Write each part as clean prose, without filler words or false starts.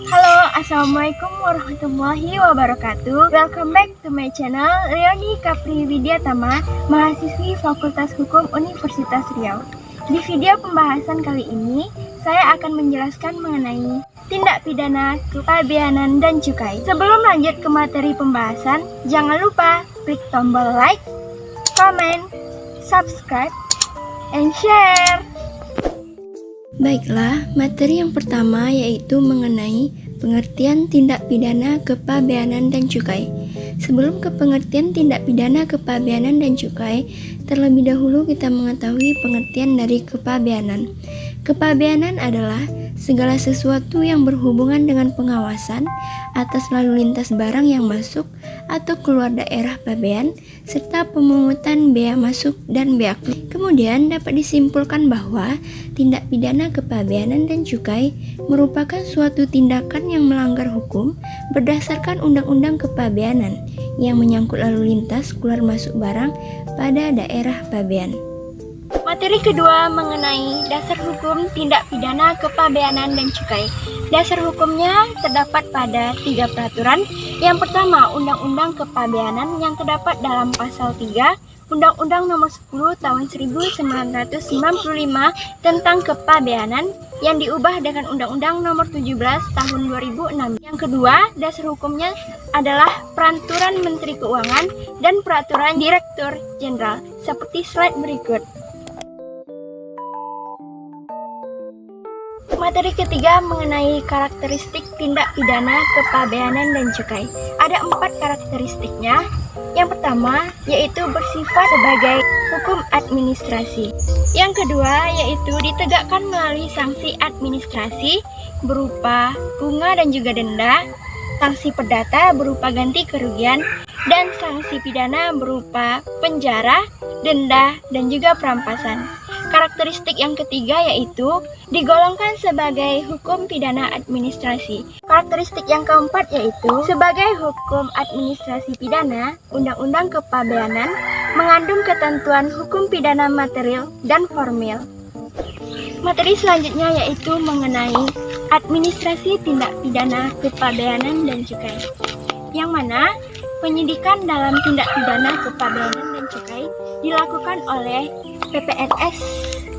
Halo, assalamualaikum warahmatullahi wabarakatuh. Welcome back to my channel, Leoni Capri Widyatama, mahasiswi Fakultas Hukum Universitas Riau. Di video pembahasan kali ini, saya akan menjelaskan mengenai tindak pidana kepabeanan dan cukai. Sebelum lanjut ke materi pembahasan, jangan lupa klik tombol like, comment, subscribe, and share. Baiklah, materi yang pertama yaitu mengenai pengertian tindak pidana kepabeanan dan cukai. Sebelum ke pengertian tindak pidana kepabeanan dan cukai, terlebih dahulu kita mengetahui pengertian dari kepabeanan. Kepabeanan adalah segala sesuatu yang berhubungan dengan pengawasan atas lalu lintas barang yang masuk atau keluar daerah pabean, serta pemungutan bea masuk dan bea keluar. Kemudian dapat disimpulkan bahwa tindak pidana kepabeanan dan cukai merupakan suatu tindakan yang melanggar hukum berdasarkan Undang-Undang Kepabeanan yang menyangkut lalu lintas keluar masuk barang pada daerah pabean. Materi kedua mengenai dasar hukum tindak pidana kepabeanan dan cukai. Dasar hukumnya terdapat pada 3 peraturan. Yang pertama, Undang-Undang Kepabeanan yang terdapat dalam pasal 3 Undang-Undang Nomor 10 Tahun 1995 tentang Kepabeanan yang diubah dengan Undang-Undang Nomor 17 Tahun 2006. Yang kedua, dasar hukumnya adalah Peraturan Menteri Keuangan dan Peraturan Direktur Jenderal seperti slide berikut. Materi ketiga mengenai karakteristik tindak pidana kepabeanan dan cukai. Ada 4 karakteristiknya. Yang pertama yaitu bersifat sebagai hukum administrasi. Yang kedua yaitu ditegakkan melalui sanksi administrasi berupa bunga dan juga denda, sanksi perdata berupa ganti kerugian, dan sanksi pidana berupa penjara, denda, dan juga perampasan. Karakteristik yang ketiga yaitu digolongkan sebagai hukum pidana administrasi. Karakteristik yang keempat yaitu sebagai hukum administrasi pidana, Undang-Undang Kepabeanan mengandung ketentuan hukum pidana material dan formil. Materi selanjutnya yaitu mengenai administrasi tindak pidana kepabeanan dan cukai, yang mana penyidikan dalam tindak pidana kepabeanan dan cukai dilakukan oleh PPNS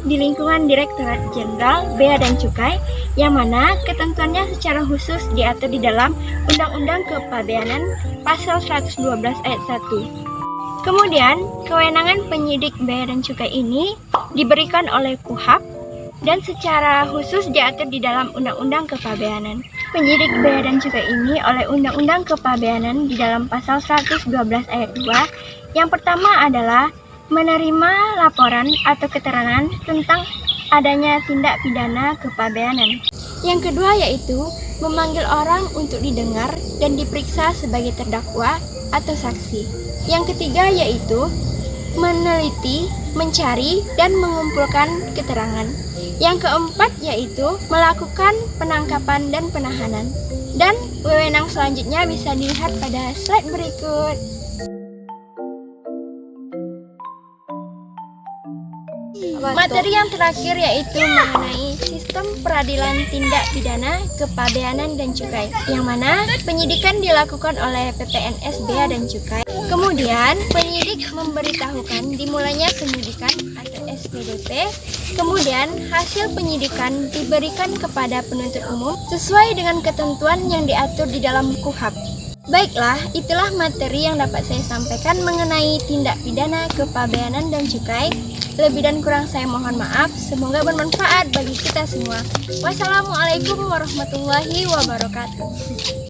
di lingkungan Direktorat Jenderal Bea dan Cukai, yang mana ketentuannya secara khusus diatur di dalam Undang-Undang Kepabeanan Pasal 112 Ayat 1. Kemudian, kewenangan penyidik bea dan cukai ini diberikan oleh KUHP dan secara khusus diatur di dalam Undang-Undang Kepabeanan. Penyidik bea dan cukai ini oleh Undang-Undang Kepabeanan di dalam Pasal 112 Ayat 2. Yang pertama adalah menerima laporan atau keterangan tentang adanya tindak pidana kepabeanan. Yang kedua yaitu memanggil orang untuk didengar dan diperiksa sebagai terdakwa atau saksi. Yang ketiga yaitu meneliti, mencari, dan mengumpulkan keterangan. Yang keempat yaitu melakukan penangkapan dan penahanan. Dan wewenang selanjutnya bisa dilihat pada slide berikut. Materi yang terakhir yaitu mengenai sistem peradilan tindak pidana kepabeanan dan cukai, yang mana penyidikan dilakukan oleh PPNS Bea dan Cukai. Kemudian penyidik memberitahukan dimulainya penyidikan atau SPDP. Kemudian hasil penyidikan diberikan kepada penuntut umum sesuai dengan ketentuan yang diatur di dalam KUHP. Baiklah, itulah materi yang dapat saya sampaikan mengenai tindak pidana kepabeanan dan cukai. Lebih dan kurang saya mohon maaf, semoga bermanfaat bagi kita semua. Wassalamualaikum warahmatullahi wabarakatuh.